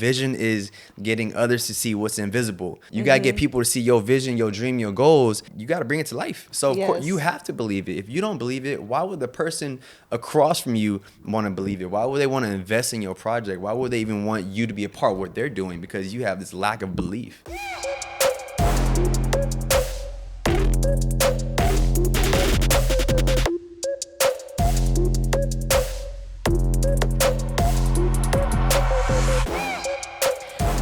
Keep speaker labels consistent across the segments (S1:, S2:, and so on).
S1: vision is getting others to see what's invisible. You got to get people to see your vision, your dream, your goals. You got to bring it to life. So of course you have to believe it. If you don't believe it, why would the person across from you want to believe it? Why would they want to invest in your project? Why would they even want you to be a part of what they're doing? Because you have this lack of belief.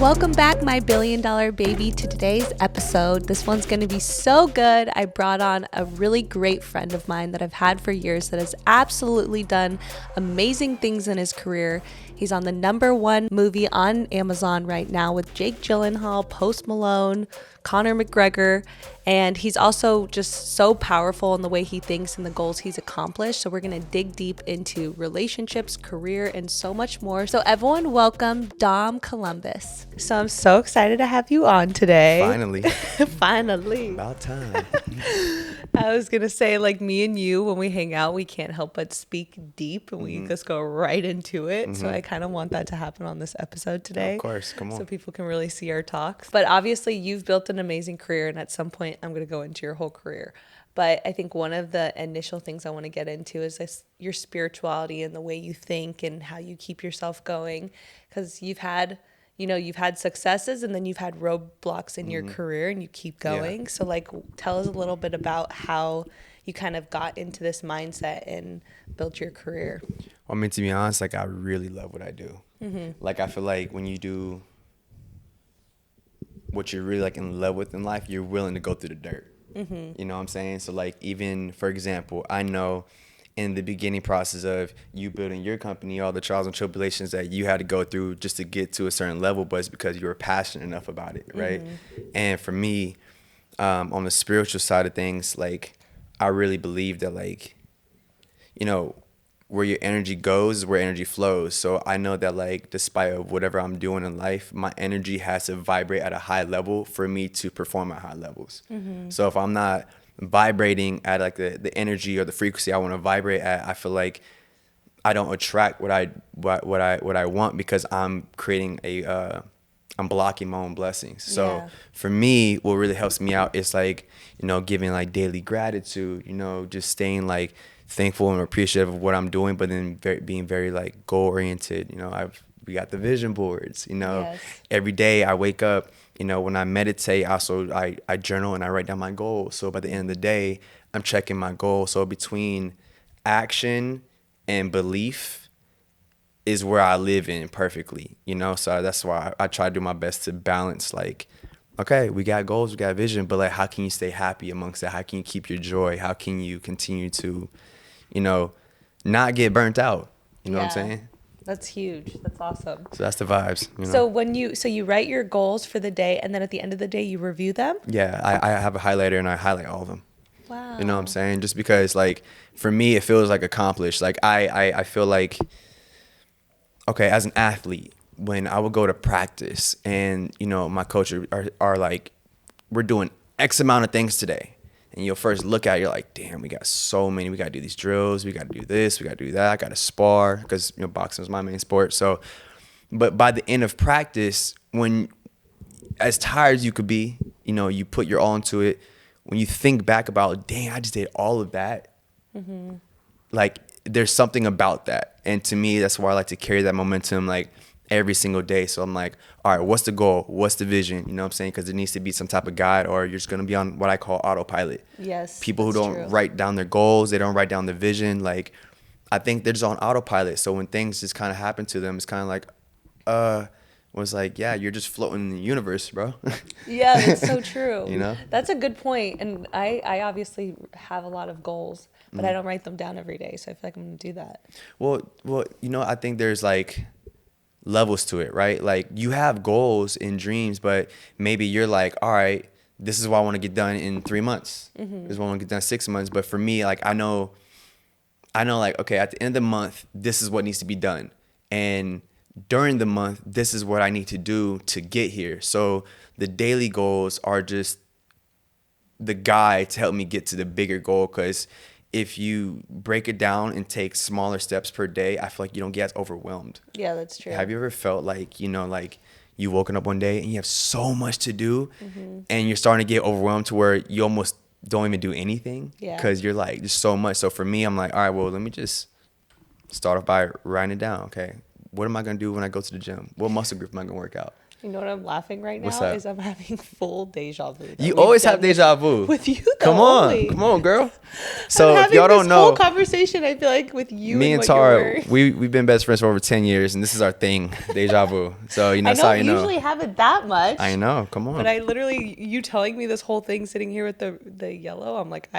S2: Welcome back, my $1 billion baby, to today's episode. This one's going to be so good. I brought on a really great friend of mine that I've had for years that has absolutely done amazing things in his career. He's on the #1 movie on Amazon right now with Jake Gyllenhaal, Post Malone, Conor McGregor, and he's also just so powerful in the way he thinks and the goals he's accomplished. So we're going to dig deep into relationships, career, and so much more. So everyone, welcome Dom Columbus. So I'm so excited to have you on today.
S1: Finally.
S2: Finally.
S1: About time.
S2: I was going to say, like, me and you, when we hang out, we can't help but speak deep and we just go right into it. So I kind of want that to happen on this episode today.
S1: Of course, come on.
S2: So people can really see our talks. But obviously, you've built an amazing career, and at some point, I'm going to go into your whole career. But I think one of the initial things I want to get into is your spirituality and the way you think and how you keep yourself going. Because you've had successes and then you've had roadblocks in your career and you keep going. Yeah. So like, tell us a little bit about how you kind of got into this mindset and built your career.
S1: Well, I mean, to be honest, like I really love what I do. Like I feel like when you do what you're really like in love with in life, you're willing to go through the dirt. You know what I'm saying? So like, even for example, I know in the beginning process of you building your company, all the trials and tribulations that you had to go through just to get to a certain level, but it's because you were passionate enough about it, right? And for me, on the spiritual side of things, like I really believe that, like, you know, where your energy goes is where energy flows. So I know that, like, despite of whatever I'm doing in life, my energy has to vibrate at a high level for me to perform at high levels. So if I'm not vibrating at like the energy or the frequency I want to vibrate at, I feel like I don't attract what I want, because I'm creating I'm blocking my own blessings. So for me, what really helps me out is like, you know, giving like daily gratitude, you know, just staying like thankful and appreciative of what I'm doing, but then being very like goal oriented. You know, we got the vision boards, you know, every day I wake up, you know, when I meditate, also I journal and I write down my goals. So by the end of the day, I'm checking my goals. So between action and belief is where I live in perfectly, you know? So that's why I try to do my best to balance, like, okay, we got goals, we got vision, but like, how can you stay happy amongst that? How can you keep your joy? How can you continue to, you know, not get burnt out? You know what I'm saying?
S2: That's huge. That's awesome.
S1: So that's the vibes. You know?
S2: So you write your goals for the day, and then at the end of the day, you review them?
S1: Yeah, I have a highlighter and I highlight all of them.
S2: Wow.
S1: You know what I'm saying? Just because, like, for me, it feels like accomplished. Like, I feel like, okay, as an athlete, when I would go to practice and, you know, my coach are like, we're doing X amount of things today. And you'll first look at it, you're like, damn, we got so many. We got to do these drills. We got to do this. We got to do that. I got to spar because, you know, boxing is my main sport. So, but by the end of practice, when as tired as you could be, you know, you put your all into it. When you think back about, dang, I just did all of that. Like, there's something about that. And to me, that's why I like to carry that momentum, like, every single day. So I'm like, all right, what's the goal? What's the vision? You know what I'm saying? Because there needs to be some type of guide, or you're just going to be on what I call autopilot.
S2: Yes.
S1: People who don't write down their goals, they don't write down the vision. Like, I think they're just on autopilot. So when things just kind of happen to them, it's kind of like, was like, yeah, you're just floating in the universe, bro.
S2: Yeah, that's so true.
S1: You know?
S2: That's a good point. And I obviously have a lot of goals, but I don't write them down every day. So I feel like I'm going to do that.
S1: Well, you know, I think there's like levels to it, right? Like, you have goals and dreams, but maybe you're like, all right, this is what I want to get done in 3 months. This is what I want to get done in 6 months. But for me, like, I know like, okay, at the end of the month, this is what needs to be done. And during the month, this is what I need to do to get here. So the daily goals are just the guide to help me get to the bigger goal. Because if you break it down and take smaller steps per day, I feel like you don't get as overwhelmed.
S2: Yeah, that's true.
S1: Have you ever felt like, like you woken up one day and you have so much to do and you're starting to get overwhelmed to where you almost don't even do anything because you're like, there's so much. So for me, I'm like, all right, well, let me just start off by writing it down. Okay, what am I going to do when I go to the gym? What muscle group am I going to work out?
S2: You know what I'm laughing right
S1: What's
S2: now
S1: that?
S2: is I'm having full deja vu.
S1: You always have deja vu.
S2: With you, though.
S1: Come on, girl. So
S2: I'm
S1: if y'all don't know,
S2: whole conversation, I feel like with you
S1: me
S2: and
S1: and
S2: what you're
S1: Tara,
S2: wearing.
S1: we've been best friends for over 10 years, and this is our thing, deja vu. So
S2: I
S1: that's how you know.
S2: usually have it that much.
S1: I know. Come on.
S2: But I literally, you telling me this whole thing sitting here with the yellow, I'm like,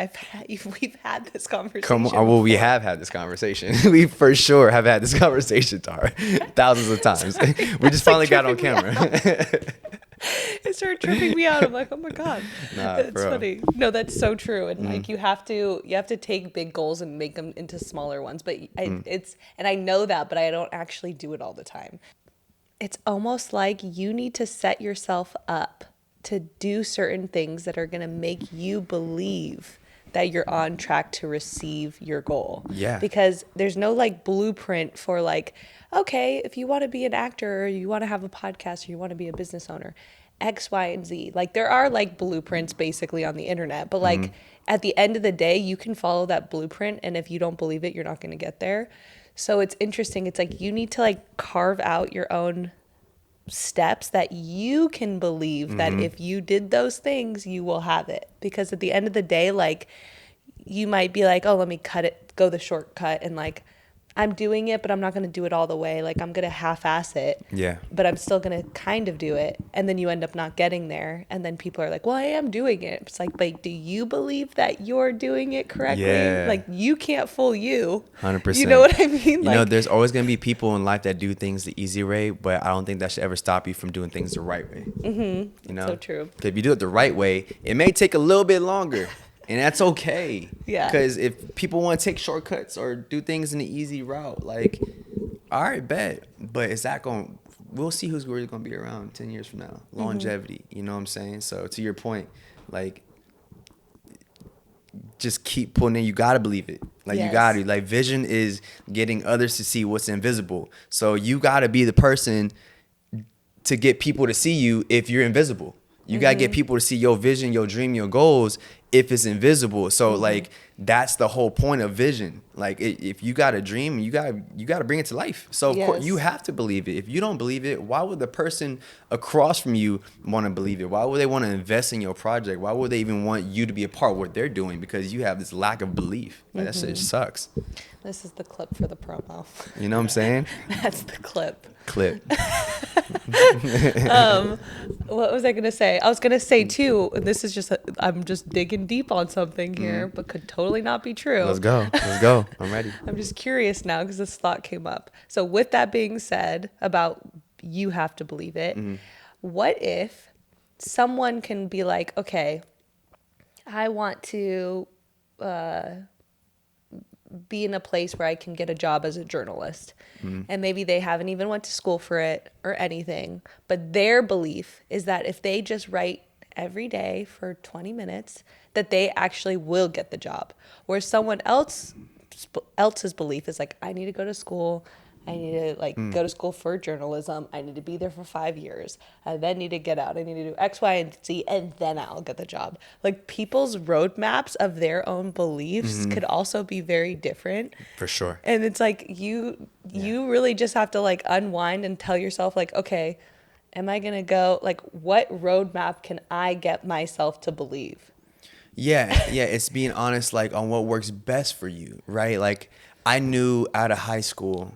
S2: we've had this conversation.
S1: Come on. Well, we have had this conversation. We for sure have had this conversation, Tara, thousands of times. We just finally got on camera.
S2: It started tripping me out. I'm like, oh my god,
S1: Nah,
S2: that's funny. No, that's so true. And like you have to take big goals and make them into smaller ones. But it's and I know that, but I don't actually do it all the time. It's almost like you need to set yourself up to do certain things that are going to make you believe that you're on track to receive your goal.
S1: Yeah.
S2: Because there's no like blueprint for like, okay, if you want to be an actor or you want to have a podcast or you want to be a business owner, X, Y, and Z. Like there are like blueprints basically on the internet, but like at the end of the day, you can follow that blueprint. And if you don't believe it, you're not going to get there. So it's interesting. It's like you need to like carve out your own steps that you can believe that if you did those things, you will have it. Because at the end of the day, like you might be like, oh, let me go the shortcut and like I'm doing it, but I'm not going to do it all the way. Like I'm going to half-ass it.
S1: Yeah.
S2: But I'm still going to kind of do it. And then you end up not getting there. And then people are like, well, I am doing it. It's like, but do you believe that you're doing it correctly?
S1: Yeah.
S2: Like you can't fool you.
S1: 100%.
S2: You know what I mean?
S1: You know, there's always going to be people in life that do things the easy way, but I don't think that should ever stop you from doing things the right way. Mm-hmm. You know?
S2: So true.
S1: 'Cause if you do it the right way, it may take a little bit longer. And that's okay.
S2: Yeah.
S1: Because if people want to take shortcuts or do things in the easy route, like, all right, bet. But is that going, we'll see who's really going to be around 10 years from now. Longevity, you know what I'm saying? So to your point, like, just keep pulling in. You got to believe it. Like, you got to. Like, vision is getting others to see what's invisible. So you got to be the person to get people to see you if you're invisible. You got to get people to see your vision, your dream, your goals if it's invisible. So like that's the whole point of vision. Like if you got a dream, you got to bring it to life. So of course you have to believe it. If you don't believe it, why would the person across from you want to believe it? Why would they want to invest in your project? Why would they even want you to be a part of what they're doing? Because you have this lack of belief. Like, that shit sucks.
S2: This is the clip for the promo.
S1: You know what I'm saying?
S2: That's the clip. What was I gonna say? I was gonna say too, and this is just I'm just digging deep on something here, but could totally not be true.
S1: Let's go. I'm ready.
S2: I'm just curious now because this thought came up. So with that being said about you have to believe it, what if someone can be like, okay, I want to be in a place where I can get a job as a journalist. And maybe they haven't even went to school for it or anything. But their belief is that if they just write every day for 20 minutes, that they actually will get the job. Whereas someone else's belief is like, I need to go to school. I need to go to school for journalism. I need to be there for 5 years. I then need to get out. I need to do X, Y, and Z, and then I'll get the job. Like people's roadmaps of their own beliefs could also be very different.
S1: For sure.
S2: And it's like you really just have to like unwind and tell yourself like, okay, am I gonna go like what roadmap can I get myself to believe?
S1: Yeah, it's being honest like on what works best for you, right? Like I knew out of high school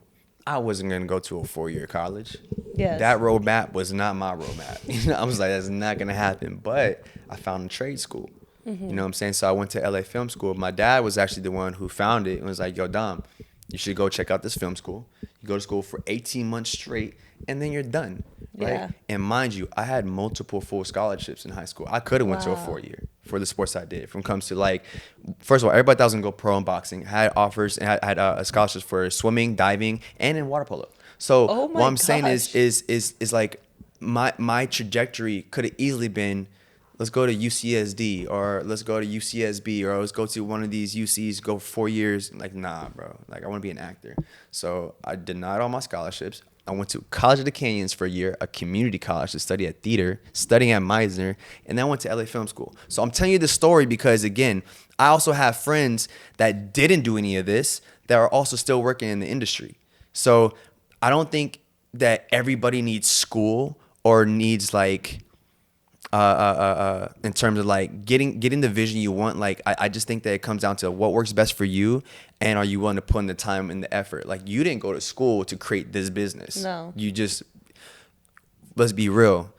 S1: I wasn't going to go to a 4-year college.
S2: Yes.
S1: That roadmap was not my roadmap. You know, I was like, that's not going to happen. But I found a trade school. You know what I'm saying? So I went to LA Film School. My dad was actually the one who found it and was like, yo, Dom, you should go check out this film school. You go to school for 18 months straight, and then you're done. Right?
S2: Yeah.
S1: And mind you, I had multiple full scholarships in high school. I could have went to a 4-year for the sports I did. From comes to like, first of all, everybody thought I was gonna go pro in boxing. I had offers and had scholarships for swimming, diving, and in water polo. So what I'm saying is like my trajectory could have easily been let's go to UCSD, or let's go to UCSB, or let's go to one of these UCs, go 4 years. Like, nah, bro. Like, I want to be an actor. So I denied all my scholarships. I went to College of the Canyons for a year, a community college to study at theater, studying at Meisner, and then I went to LA Film School. So I'm telling you this story because, again, I also have friends that didn't do any of this that are also still working in the industry. So I don't think that everybody needs school or needs like in terms of like getting the vision you want. Like I just think that it comes down to what works best for you, and are you willing to put in the time and the effort. Like, you didn't go to school to create this business.
S2: No.
S1: You just, let's be real.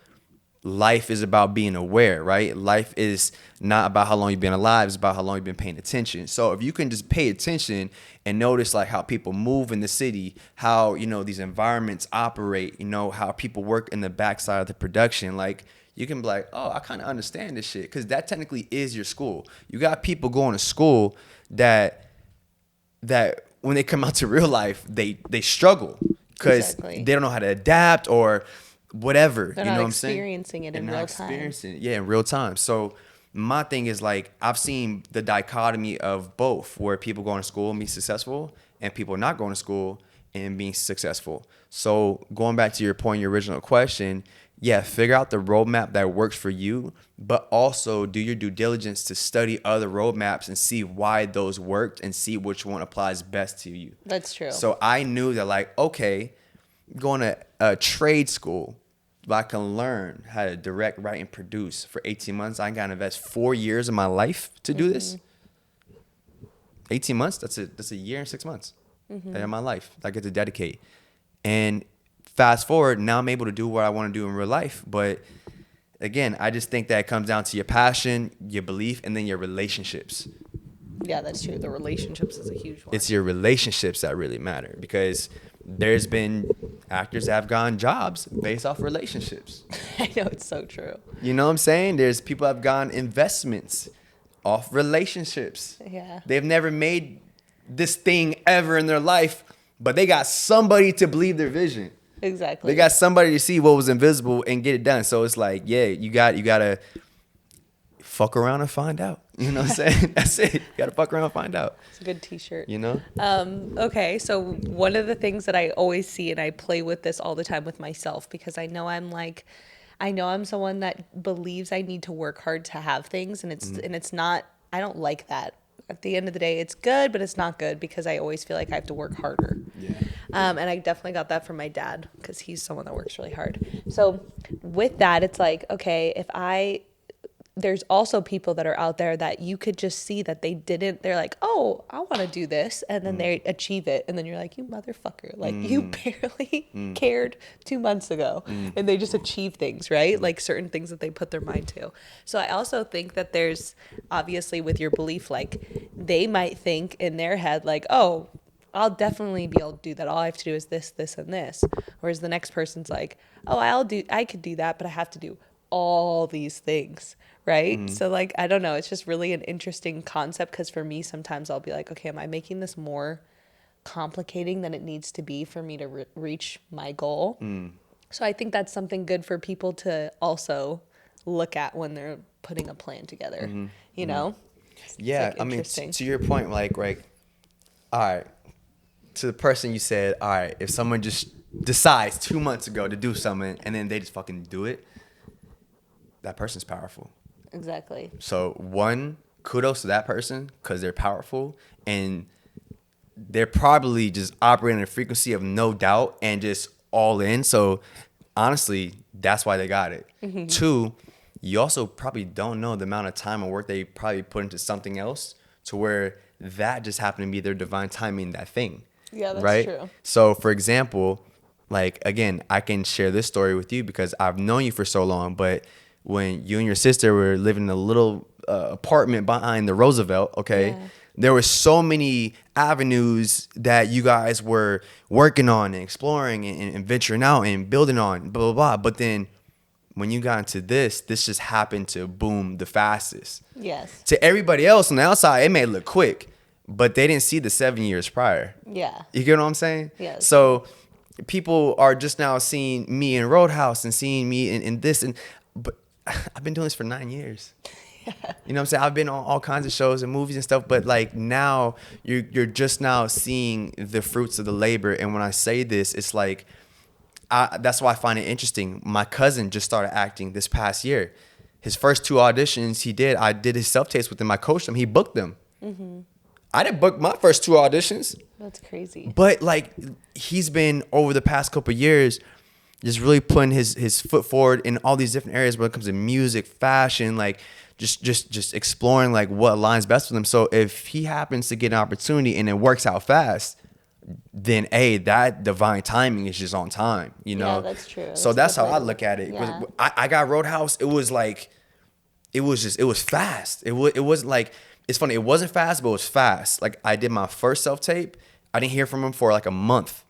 S1: Life is about being aware, right? Life is not about how long you've been alive. It's about how long you've been paying attention. So if you can just pay attention and notice like how people move in the city, how, you know, these environments operate, you know, how people work in the backside of the production, like, you can be like, oh, I kind of understand this shit, because that technically is your school. You got people going to school that when they come out to real life, they struggle because
S2: Exactly.
S1: they don't know how to adapt or whatever.
S2: They're
S1: you
S2: not
S1: know what I'm saying?
S2: experiencing it in
S1: They're not
S2: real time.
S1: experiencing it, yeah, in real time. So my thing is like, I've seen the dichotomy of both, where people going to school and be successful, and people not going to school and being successful. So going back to your point, your original question, yeah, figure out the roadmap that works for you, but also do your due diligence to study other roadmaps and see why those worked and see which one applies best to you.
S2: That's true.
S1: So I knew that, like, okay, going to a trade school, but I can learn how to direct, write, and produce for 18 months. I got to invest 4 years of my life to do this. 18 months, that's a year and 6 months of my life that I get to dedicate. And fast forward, now I'm able to do what I want to do in real life. But again, I just think that it comes down to your passion, your belief, and then your relationships.
S2: Yeah, that's true. The relationships is a huge one.
S1: It's your relationships that really matter, because there's been actors that have gotten jobs based off relationships.
S2: I know, it's so true.
S1: You know what I'm saying? There's people that have gotten investments off relationships.
S2: Yeah.
S1: They've never made this thing ever in their life, but they got somebody to believe their vision.
S2: Exactly.
S1: They got somebody to see what was invisible and get it done. So it's like, yeah, you gotta fuck around and find out. You know what I'm saying? That's it. You gotta fuck around and find out.
S2: It's a good t-shirt.
S1: You know?
S2: Okay, so one of the things that I always see, and I play with this all the time with myself, because I know I'm someone that believes I need to work hard to have things, and it's not, I don't like that. At the end of the day, it's good, but it's not good, because I always feel like I have to work harder.
S1: Yeah.
S2: And I definitely got that from my dad, because he's someone that works really hard. So with that, it's like, okay, there's also people that are out there that you could just see that they're like, oh, I want to do this. And then they achieve it. And then you're like, you motherfucker. Like, you barely cared 2 months ago. And they just achieve things, right? Like certain things that they put their mind to. So I also think that there's, obviously with your belief, like they might think in their head, like, oh, I'll definitely be able to do that. All I have to do is this, this, and this. Whereas the next person's like, oh, I could do that, but I have to do all these things, right? So like, I don't know, it's just really an interesting concept, because for me, sometimes I'll be like, okay, am I making this more complicating than it needs to be for me to reach my goal? So I think that's something good for people to also look at when they're putting a plan together, you know?
S1: Yeah,
S2: like
S1: I mean,
S2: interesting.
S1: to your point, like, all right, to the person you said, all right, if someone just decides 2 months ago to do something and then they just fucking do it, that person's powerful.
S2: Exactly.
S1: So one, kudos to that person, because they're powerful, and they're probably just operating at a frequency of no doubt and just all in. So honestly, that's why they got it. 2, you also probably don't know the amount of time and work they probably put into something else to where that just happened to be their divine timing, that thing.
S2: Yeah, that's
S1: right?
S2: true.
S1: So for example, like, again, I can share this story with you because I've known you for so long, but when you and your sister were living in a little apartment behind the Roosevelt, okay,
S2: Yeah.
S1: there were so many avenues that you guys were working on and exploring and venturing out and building on, blah, blah, blah. But then when you got into this just happened to boom the fastest.
S2: Yes.
S1: To everybody else on the outside, it may look quick, but they didn't see the 7 years prior.
S2: Yeah.
S1: You get what I'm saying?
S2: Yes.
S1: So people are just now seeing me in Roadhouse and seeing me in this, but I've been doing this for 9 years. You know what I'm saying? I've been on all kinds of shows and movies and stuff, but like now you're just now seeing the fruits of the labor. And when I say this, it's like, that's why I find it interesting. My cousin just started acting this past year. His first 2 auditions I did his self-tapes with him. I coached him. He booked them. Mm-hmm. I didn't book my first 2 auditions.
S2: That's crazy.
S1: But like he's been over the past couple of years just really putting his foot forward in all these different areas when it comes to music, fashion, like just exploring like what aligns best with him. So if he happens to get an opportunity and it works out fast, then that divine timing is just on time, you know?
S2: Yeah, that's true.
S1: So that's how I look at it.
S2: Yeah.
S1: I got Roadhouse. It was like, it was fast. It wasn't like, it's funny. It wasn't fast, but it was fast. Like I did my first self-tape. I didn't hear from him for like a month.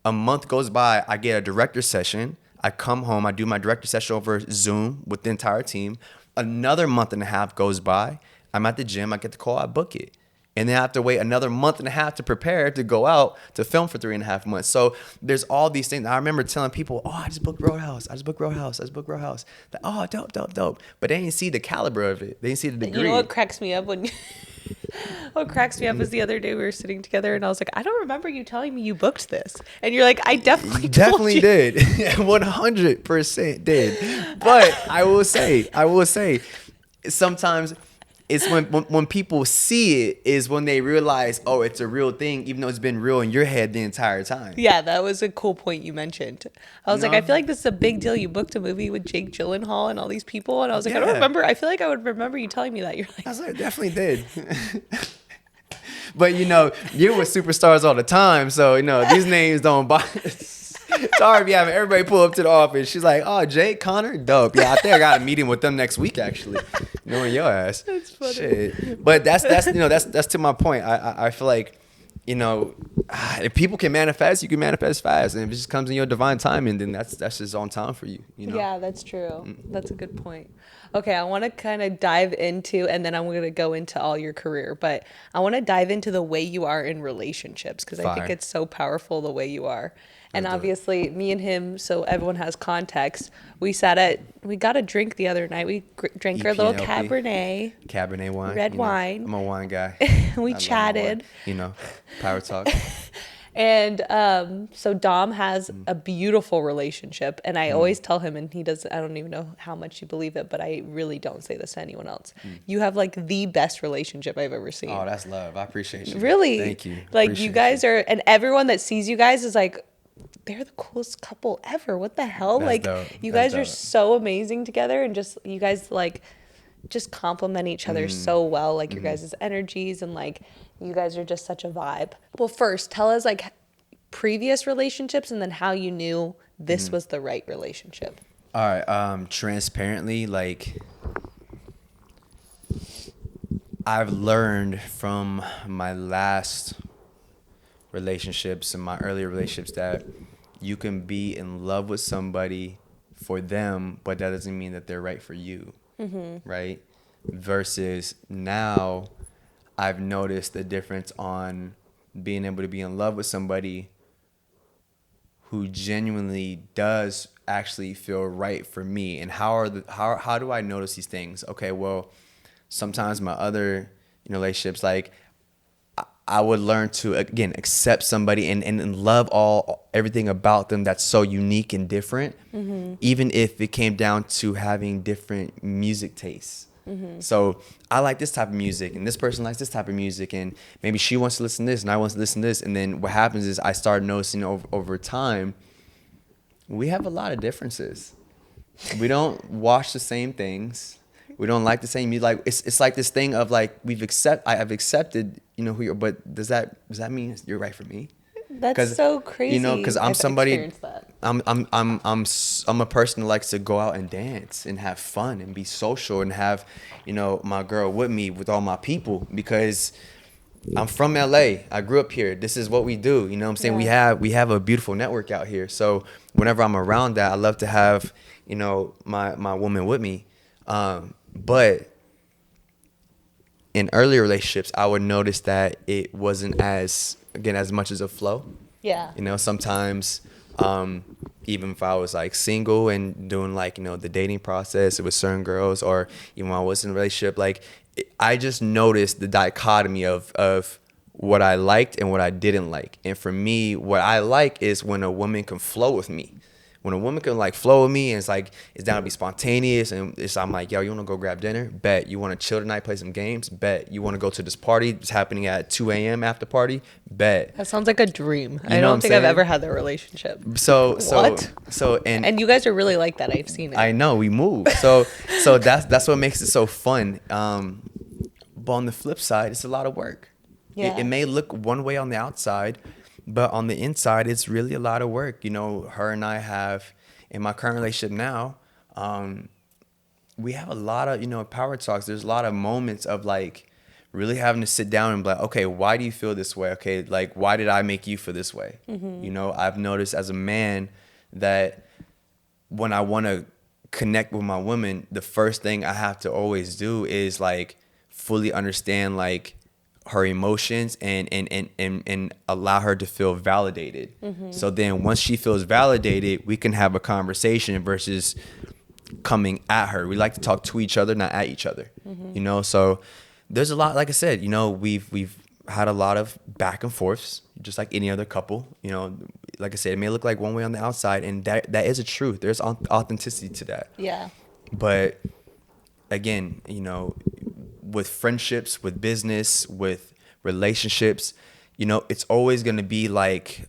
S1: A month goes by. I get a director session. I come home. I do my director session over Zoom with the entire team. Another month and a half goes by. I'm at the gym. I get the call. I book it. And then I have to wait another month and a half to prepare to go out to film for 3.5 months. So there's all these things. I remember telling people, I just booked Roadhouse. Like, oh, dope. But they didn't see the caliber of it. They didn't see the degree.
S2: You know what cracks me up what cracks me up is the other day we were sitting together and I was like, I don't remember you telling me you booked this. And you're like, I definitely
S1: did. 100% did. But I will say, sometimes it's when people see it is when they realize, oh, it's a real thing, even though it's been real in your head the entire time.
S2: Yeah, that was a cool point you mentioned. I was like, I feel like this is a big deal. You booked a movie with Jake Gyllenhaal and all these people. And I was like, I don't remember. I feel like I would remember you telling me that. You're like,
S1: I was like, I definitely did. But, you're with superstars all the time. So, these names don't buy. Sorry if you having everybody pull up to the office. She's like, oh, Jake, Connor, dope. Yeah, I think I got a meeting with them next week, actually. Knowing your ass.
S2: That's funny.
S1: Shit. But that's to my point. I feel like, if people can manifest, you can manifest fast. And if it just comes in your divine timing, then that's just on time for you.
S2: Yeah, that's true. That's a good point. Okay, I want to kind of dive into, and then I'm going to go into all your career, but I want to dive into the way you are in relationships because I think it's so powerful the way you are. And obviously, me and him, so everyone has context, we got a drink the other night. We drank our little Cabernet
S1: wine.
S2: Red wine.
S1: I'm a wine guy.
S2: We chatted.
S1: Power talk.
S2: And so Dom has a beautiful relationship. And I always tell him, and he does, I don't even know how much you believe it, but I really don't say this to anyone else. You have like the best relationship I've ever seen.
S1: Oh, that's love. I appreciate you.
S2: Really?
S1: Thank you.
S2: Like you guys are, and everyone that sees you guys is like, they're the coolest couple ever. What the hell?
S1: That's
S2: like
S1: dope.
S2: You guys are so amazing together, and just you guys like just complement each other so well. Like your guys' energies, and like you guys are just such a vibe. Well, first tell us like previous relationships, and then how you knew this was the right relationship.
S1: All right. Transparently, like I've learned from my last relationships and my earlier relationships that you can be in love with somebody for them, but that doesn't mean that they're right for you, right? Versus now, I've noticed the difference on being able to be in love with somebody who genuinely does actually feel right for me. And how do I notice these things? Okay, well, sometimes my other relationships, like I would learn to, again, accept somebody and love everything about them that's so unique and different, even if it came down to having different music tastes. So I like this type of music, and this person likes this type of music, and maybe she wants to listen to this, and I want to listen to this. And then what happens is I start noticing over time, we have a lot of differences. We don't watch the same things. We don't like the same music. Like it's like this thing of like I've accepted who you're, but does that mean you're right for me?
S2: That's so crazy.
S1: Because I'm somebody. I'm a person that likes to go out and dance and have fun and be social and have my girl with me with all my people, because I'm from LA. I grew up here. This is what we do. You know what I'm saying?
S2: Yeah.
S1: We have a beautiful network out here. So whenever I'm around that, I love to have my woman with me. But in earlier relationships, I would notice that it wasn't as much as a flow.
S2: Yeah.
S1: Sometimes Even if I was like single and doing like, the dating process with certain girls, or even when I was in a relationship, like I just noticed the dichotomy of what I liked and what I didn't like. And for me, what I like is when a woman can flow with me. When a woman can like flow with me and it's down to be spontaneous, and I'm like, yo, you want to go grab dinner? Bet. You want to chill tonight, play some games? Bet. You want to go to this party? It's happening at 2 a.m. after party? Bet.
S2: That sounds like a dream.
S1: You
S2: I
S1: know what I'm
S2: don't think I've
S1: saying?
S2: ever had that relationship.
S1: What?
S2: And you guys are really like that. I've seen it.
S1: I know, we move. So that's what makes it so fun. But on the flip side, it's a lot of work.
S2: Yeah.
S1: It may look one way on the outside, but on the inside, it's really a lot of work. Her and I have, in my current relationship now, we have a lot of, power talks. There's a lot of moments of like really having to sit down and be like, okay, why do you feel this way? Okay, like, why did I make you feel this way? I've noticed as a man that when I want to connect with my woman, the first thing I have to always do is like fully understand like her emotions and allow her to feel validated. So then once she feels validated, we can have a conversation versus coming at her. We like to talk to each other, not at each other. So there's a lot, like I said, we've had a lot of back and forths, just like any other couple. Like I said, it may look like one way on the outside, and that is a truth. There's authenticity to that.
S2: Yeah.
S1: But again, with friendships, with business, with relationships, it's always going to be like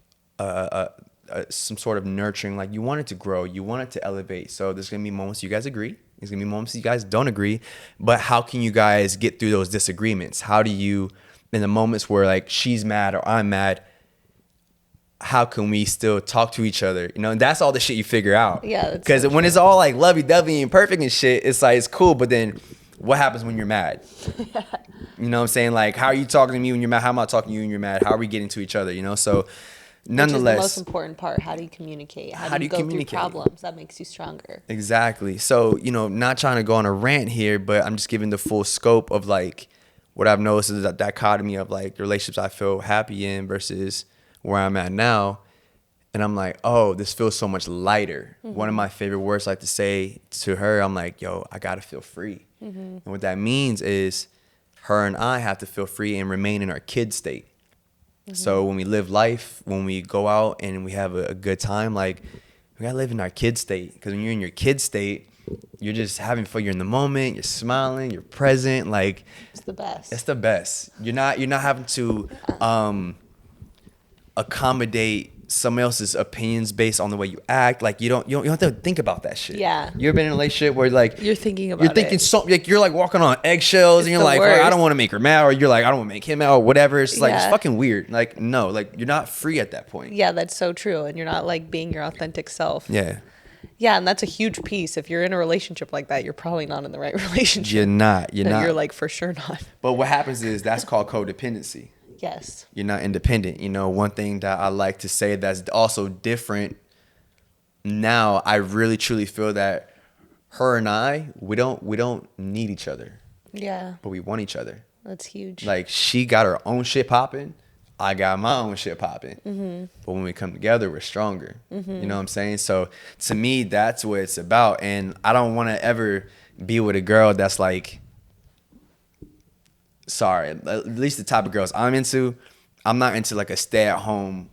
S1: some sort of nurturing. Like, you want it to grow, you want it to elevate. So there's going to be moments you guys agree. There's going to be moments you guys don't agree. But how can you guys get through those disagreements? How do you, in the moments where like she's mad or I'm mad, how can we still talk to each other? And that's all the shit you figure out.
S2: Yeah.
S1: Because when it's all like lovey-dovey and perfect and shit, it's like, it's cool. But then what happens when you're mad?
S2: Yeah.
S1: You know what I'm saying? Like, how are you talking to me when you're mad? How am I talking to you when you're mad? How are we getting to each other? So nonetheless.
S2: Which is the most important part. How do you communicate? How do you go through problems? That makes you stronger.
S1: Exactly. So, not trying to go on a rant here, but I'm just giving the full scope of like what I've noticed is that dichotomy of like the relationships I feel happy in versus where I'm at now. And I'm like, oh, this feels so much lighter. One of my favorite words I like to say to her, I'm like, yo, I got to feel free. And what that means is her and I have to feel free and remain in our kid state. So when we live life, when we go out and we have a good time, like, we got to live in our kid state. Because when you're in your kid state, you're just having fun. You're in the moment. You're smiling. You're present. Like,
S2: it's the best.
S1: It's the best. You're not having to accommodate someone else's opinions based on the way you act. Like, you don't have to think about that shit.
S2: Yeah.
S1: You ever been in a relationship where like
S2: you're thinking
S1: something, like you're like walking on eggshells, and you're like, I don't want to make her mad, or you're like, I don't want to make him mad, or whatever. It's like, it's fucking weird. Like, no, like, you're not free at that point.
S2: Yeah, that's so true. And you're not like being your authentic self.
S1: Yeah.
S2: Yeah, and that's a huge piece. If you're in a relationship like that, you're probably not in the right relationship.
S1: You're not.
S2: You're like, for sure not.
S1: But what happens is that's called codependency.
S2: Yes.
S1: You're not independent. One thing that I like to say that's also different now, I really truly feel that her and I, we don't need each other.
S2: Yeah.
S1: But we want each other.
S2: That's huge.
S1: Like, she got her own shit popping. I got my own shit popping. But when we come together, we're stronger. You know what I'm saying? So to me, that's what it's about. And I don't want to ever be with a girl that's like, sorry, at least the type of girls I'm into, I'm not into like a stay-at-home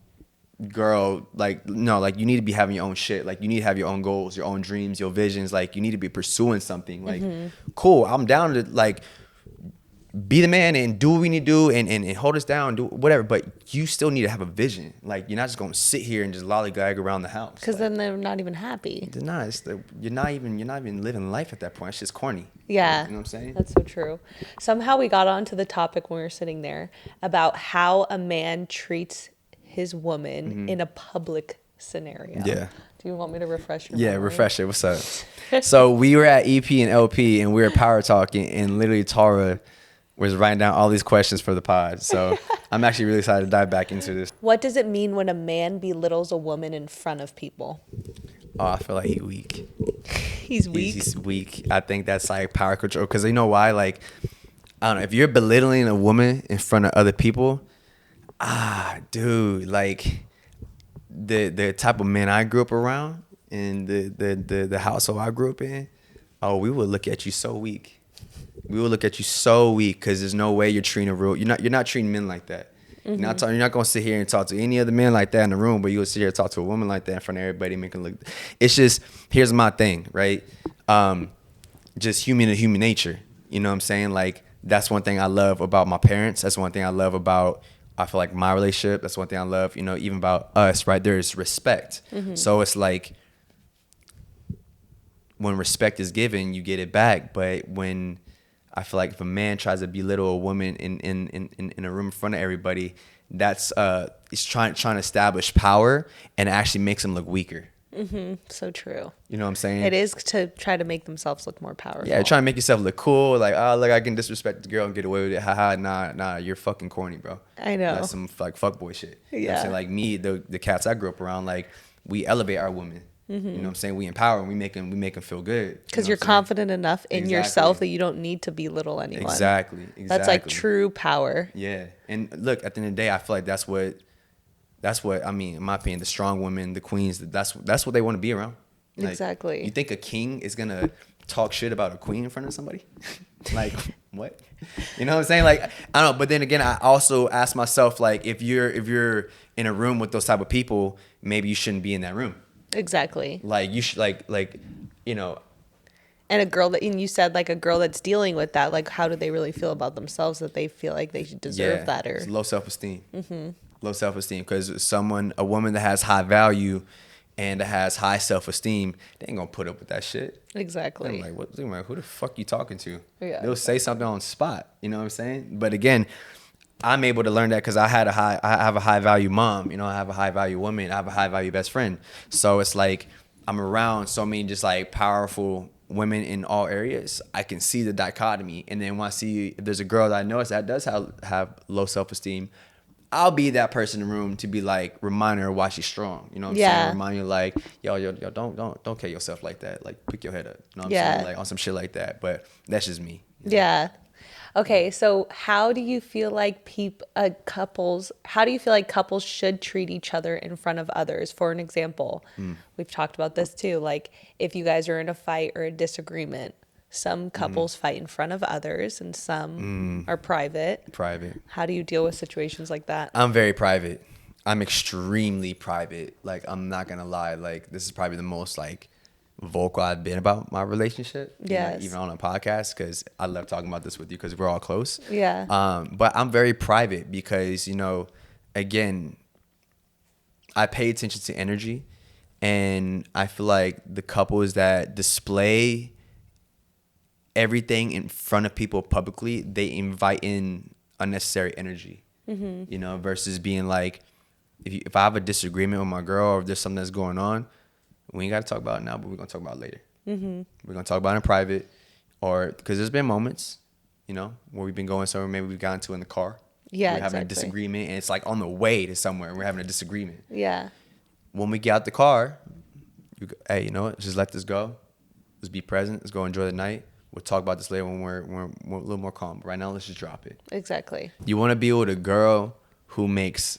S1: girl. Like, no, like, you need to be having your own shit. Like, you need to have your own goals, your own dreams, your visions. Like, you need to be pursuing something. Like, cool, I'm down to like be the man and do what we need to do and hold us down, do whatever. But you still need to have a vision. Like, you're not just gonna sit here and just lollygag around the house.
S2: Because
S1: like,
S2: then they're not even happy.
S1: They're not. You're not even living life at that point. It's just corny.
S2: Yeah.
S1: You know what I'm saying?
S2: That's so true. Somehow we got onto the topic when we were sitting there about how a man treats his woman in a public scenario.
S1: Yeah.
S2: Do you want me to refresh your memory?
S1: Refresh it. What's up? So we were at EP and LP and we were power talking, and literally Tara was writing down all these questions for the pod. So I'm actually really excited to dive back into this.
S2: What does it mean when a man belittles a woman in front of people?
S1: Oh, I feel like he's weak.
S2: He's weak?
S1: He's weak. I think that's like power control. Because you know why? Like, I don't know. If you're belittling a woman in front of other people, dude, like, the type of men I grew up around and the household I grew up in, oh, we would look at you so weak. We would look at you so weak because there's no way you're treating you're not treating men like that.
S2: Mm-hmm.
S1: You're not gonna sit here and talk to any other men like that in the room, but you'll sit here and talk to a woman like that in front of everybody, making look. It's just, here's my thing, right? Just human nature. You know what I'm saying? Like, that's one thing I love about my parents. That's one thing I love about, I feel like, my relationship. That's one thing I love, you know, even about us, right? There's respect. Mm-hmm. So it's like, when respect is given, you get it back. But when, I feel like if a man tries to belittle a woman in a room in front of everybody, that's he's trying to establish power, and it actually makes him look weaker.
S2: Mm-hmm. So true.
S1: You know what I'm saying?
S2: It is to try to make themselves look more powerful.
S1: Yeah, trying to make yourself look cool. Like, oh, look, I can disrespect the girl and get away with it. Haha, nah, you're fucking corny, bro.
S2: I know.
S1: That's some like fuckboy shit.
S2: Yeah.
S1: You know what I'm saying? Like me, the cats I grew up around, like, we elevate our women. Mm-hmm. You know what I'm saying? We empower them. We make them feel good.
S2: Because you're confident enough in yourself that you don't need to belittle anyone.
S1: Exactly.
S2: That's like true power.
S1: Yeah. And look, at the end of the day, I feel like that's what I mean, in my opinion, the strong women, the queens, that's what they want to be around. Like,
S2: exactly.
S1: You think a king is gonna talk shit about a queen in front of somebody? Like, what? You know what I'm saying? Like, I don't know. But then again, I also ask myself, like, if you're in a room with those type of people, maybe you shouldn't be in that room.
S2: Exactly.
S1: Like, you should, like, you know.
S2: And you said, like, a girl that's dealing with that, like, how do they really feel about themselves that they feel like they should deserve that? Or
S1: It's low self-esteem. Mm-hmm. Low self-esteem, because a woman that has high value and that has high self-esteem, they ain't gonna put up with that shit.
S2: Exactly.
S1: I'm like, who the fuck you talking to?
S2: Yeah,
S1: they'll say something on the spot. You know what I'm saying? But again, I'm able to learn that because I have a high value mom. You know, I have a high value woman. I have a high value best friend. So it's like I'm around so many just like powerful women in all areas. I can see the dichotomy, and then when I see if there's a girl that I notice that does have low self-esteem, I'll be that person in the room to be like, remind her why she's strong. You know what I'm saying? Remind you, like, yo, don't carry yourself like that. Like, pick your head up. You know what I'm saying? Like, on some shit like that. But that's just me. You know? Yeah.
S2: Okay, so how do you feel like couples should treat each other in front of others? For an example, we've talked about this too. Like, if you guys are in a fight or a disagreement, some couples fight in front of others and some are private. How do you deal with situations like that?
S1: I'm very private. I'm extremely private. Like, I'm not gonna lie. Like, this is probably the most like vocal I've been about my relationship.
S2: Yes.
S1: Like, even on a podcast, because I love talking about this with you because we're all close.
S2: Yeah.
S1: But I'm very private because, you know, again, I pay attention to energy, and I feel like the couples that display everything in front of people publicly, they invite in unnecessary energy. You know, versus being like, if I have a disagreement with my girl, or if there's something that's going on, we ain't got to talk about it now, but we're going to talk about it later. We're going to talk about it in private, or because there's been moments, you know, where we've been going somewhere, maybe we've gotten to in the car.
S2: Yeah,
S1: we're having a disagreement, and it's like on the way to somewhere, and we're having a disagreement.
S2: Yeah.
S1: When we get out the car, hey, you know what? Just let this go. Let's be present. Let's go enjoy the night. We'll talk about this later when we're a little more calm. But right now, let's just drop it.
S2: Exactly.
S1: You want to be with a girl who makes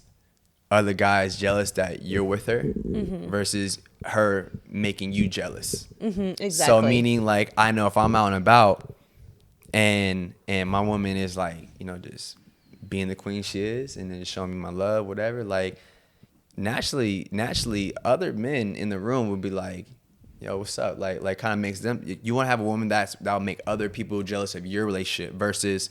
S1: other guys jealous that you're with her versus her making you jealous.
S2: Exactly.
S1: So meaning, like, I know if I'm out and about and my woman is like, you know, just being the queen she is and then just showing me my love, whatever, like, naturally other men in the room would be like, yo, what's up? Like kind of makes them, you want to have a woman that'll make other people jealous of your relationship versus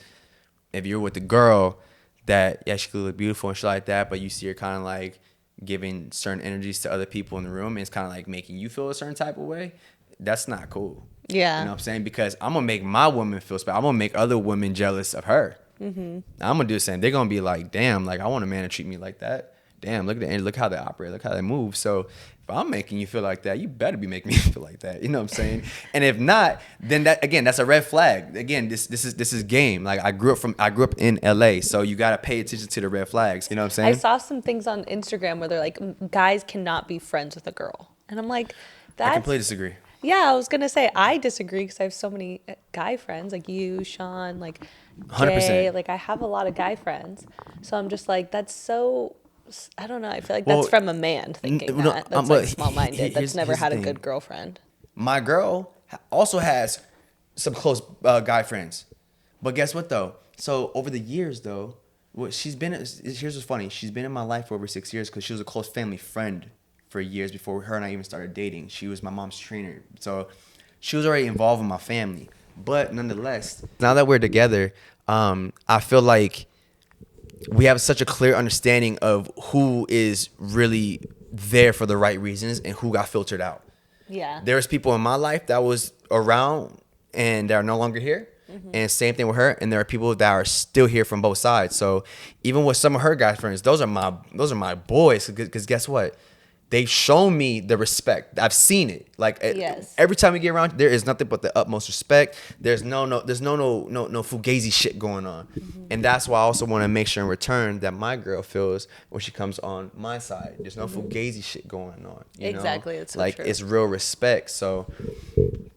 S1: if you're with a girl that, yeah, she could look beautiful and shit like that, but you see her kind of like giving certain energies to other people in the room, and it's kind of like making you feel a certain type of way. That's not cool.
S2: Yeah.
S1: You know what I'm saying? Because I'm going to make my woman feel special. I'm going to make other women jealous of her. I'm going to do the same. They're going to be like, damn, like, I want a man to treat me like that. Damn, look at the energy. Look how they operate. Look how they move. So if I'm making you feel like that, you better be making me feel like that. You know what I'm saying? And if not, then that, again, that's a red flag. Again, this is game. Like, I grew up in LA, so you got to pay attention to the red flags. You know what I'm saying?
S2: I saw some things on Instagram where they're like, guys cannot be friends with a girl. And I'm like,
S1: I completely disagree.
S2: Yeah, I was going to say, I disagree because I have so many guy friends, like you, Sean, like Jay.
S1: 100%.
S2: Like, I have a lot of guy friends. So I'm just like, that's so I don't know. I feel like that's from a man thinking that. That's like small-minded. That's never had a good girlfriend.
S1: My girl also has some close guy friends. But guess what, though? So over the years, though, here's what's funny. She's been in my life for over 6 years because she was a close family friend for years before her and I even started dating. She was my mom's trainer. So she was already involved in my family. But nonetheless, now that we're together, I feel like we have such a clear understanding of who is really there for the right reasons and who got filtered out.
S2: Yeah.
S1: There's people in my life that was around and they're no longer here. Mm-hmm. And same thing with her. And there are people that are still here from both sides. So even with some of her guy friends, those are my boys. Because guess what? They've shown me the respect. I've seen it. Like every time we get around, there is nothing but the utmost respect. There's no fugazi shit going on. Mm-hmm. And that's why I also want to make sure in return that my girl feels when she comes on my side. There's no fugazi shit going on.
S2: Exactly. It's so
S1: like
S2: true.
S1: It's real respect. So,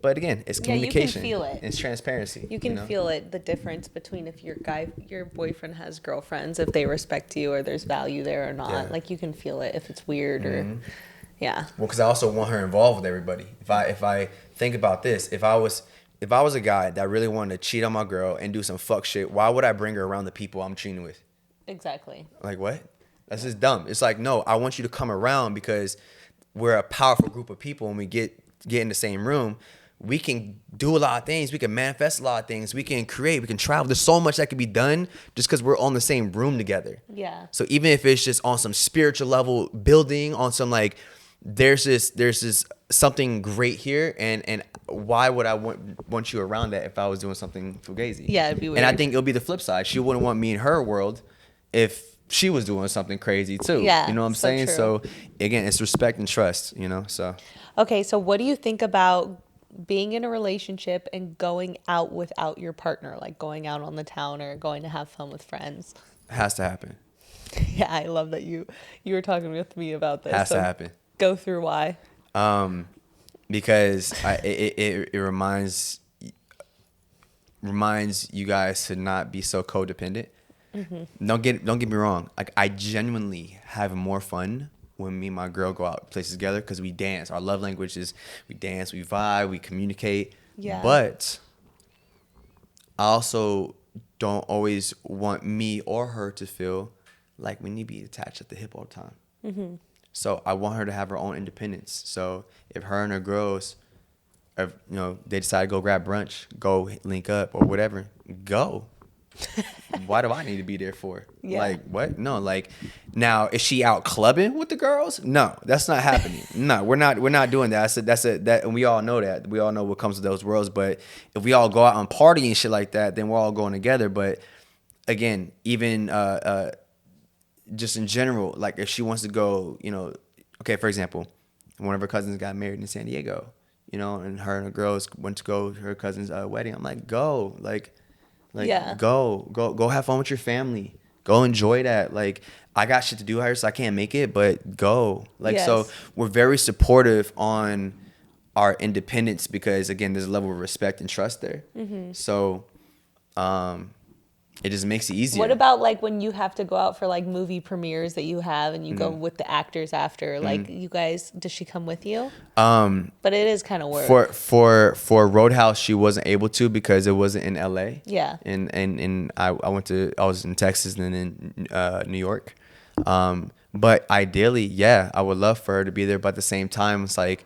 S1: but again, it's communication.
S2: You can feel it.
S1: It's transparency.
S2: You can feel it. The difference between if your boyfriend has girlfriends, if they respect you or there's value there or not. Yeah. Like you can feel it if it's weird or. Yeah.
S1: Well, because I also want her involved with everybody. If I think about this, if I was a guy that really wanted to cheat on my girl and do some fuck shit, why would I bring her around the people I'm cheating with?
S2: Exactly.
S1: Like what? That's just dumb. It's like, no, I want you to come around because we're a powerful group of people. When we get in the same room, we can do a lot of things. We can manifest a lot of things. We can create. We can travel. There's so much that can be done just because we're on the same room together.
S2: Yeah.
S1: So even if it's just on some spiritual level building, on some like, there's this something great here, and why would I want you around that if I was doing something fugazi?
S2: Yeah, it'd be weird.
S1: And I think it'll be the flip side. She wouldn't want me in her world if she was doing something crazy too.
S2: Yeah,
S1: you know what I'm saying?
S2: True.
S1: So again, it's respect and trust. So.
S2: Okay, so what do you think about being in a relationship and going out without your partner, like going out on the town or going to have fun with friends?
S1: It has to happen.
S2: Yeah, I love that you were talking with me about this.
S1: Has to happen.
S2: Go through why.
S1: Because it reminds you guys to not be so codependent. Mm-hmm. Don't get me wrong. Like I genuinely have more fun when me and my girl go out places together because we dance. Our love language is we dance, we vibe, we communicate.
S2: Yeah.
S1: But I also don't always want me or her to feel like we need to be attached at the hip all the time. Mm-hmm. So I want her to have her own independence. So if her and her girls, they decide to go grab brunch, go link up or whatever, go. Why do I need to be there for?
S2: Yeah.
S1: Like what? No, like now is she out clubbing with the girls? No, that's not happening. No, we're not doing that. And we all know that. We all know what comes with those worlds. But if we all go out and party and shit like that, then we're all going together. But again, even just in general, like if she wants to go, okay, for example, one of her cousins got married in San Diego, and her and her girls went to go to her cousin's wedding. I'm like, go, yeah. go have fun with your family. Go enjoy that. Like I got shit to do here, so I can't make it, but go. Yes. So we're very supportive on our independence because again, there's a level of respect and trust there. Mm-hmm. So, it just makes it easier.
S2: What about like when you have to go out for like movie premieres that you have and you go with the actors after? Like you guys, does she come with you? But it is kind of work.
S1: For Roadhouse, she wasn't able to because it wasn't in LA.
S2: Yeah.
S1: And I was in Texas and then in New York. But ideally, yeah, I would love for her to be there. But at the same time, it's like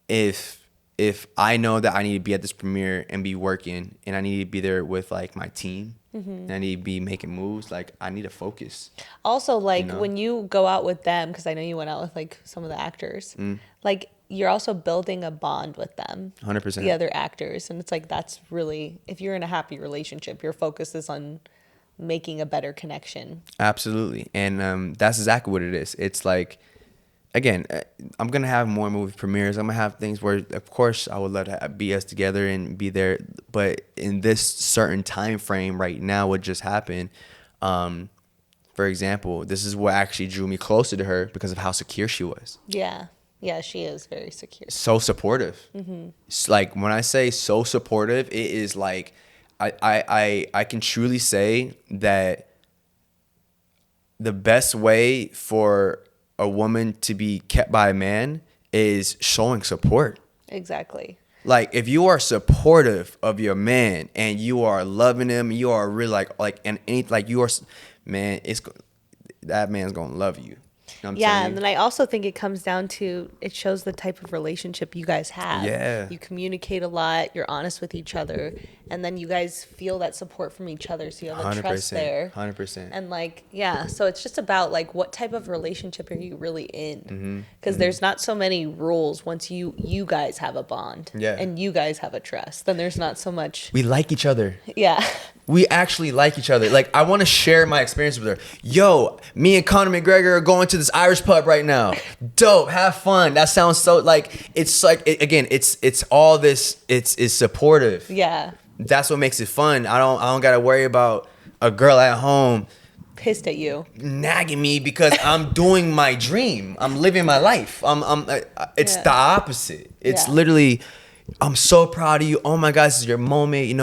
S1: if I know that I need to be at this premiere and be working and I need to be there with like my team and I need to be making moves, like I need to focus.
S2: Also, like when you go out with them, because I know you went out with like some of the actors, like you're also building a bond with them.
S1: 100%.
S2: The other actors. And it's like that's really, if you're in a happy relationship, your focus is on making a better connection.
S1: Absolutely. And that's exactly what it is. It's like, again, I'm going to have more movie premieres. I'm going to have things where, of course, I would love to be us together and be there. But in this certain time frame right now, what just happened, for example, this is what actually drew me closer to her because of how secure she was.
S2: Yeah. Yeah, she is very secure.
S1: So supportive. Mm-hmm. It's like when I say so supportive, it is like I can truly say that the best way for a woman to be kept by a man is showing support.
S2: Exactly.
S1: Like if you are supportive of your man and you are loving him, you are really like you are, man, that man's gonna love you. You know what I'm saying?
S2: And then I also think it comes down to, it shows the type of relationship you guys have.
S1: Yeah.
S2: You communicate a lot, you're honest with each other, and then you guys feel that support from each other, so you have a trust there.
S1: 100%.
S2: And like, yeah, so it's just about like what type of relationship are you really in? Because there's not so many rules once you guys have a bond.
S1: Yeah.
S2: And you guys have a trust. Then there's not so much.
S1: We like each other.
S2: Yeah.
S1: We actually like each other. Like, I want to share my experience with her. Yo, me and Conor McGregor are going to this Irish pub right now. Dope. Have fun. That sounds so like, it's like, it's all this, it's supportive.
S2: Yeah.
S1: That's what makes it fun. I don't got to worry about a girl at home
S2: pissed at you,
S1: nagging me because I'm doing my dream. I'm living my life. It's the opposite. It's literally, I'm so proud of you. Oh my God, this is your moment.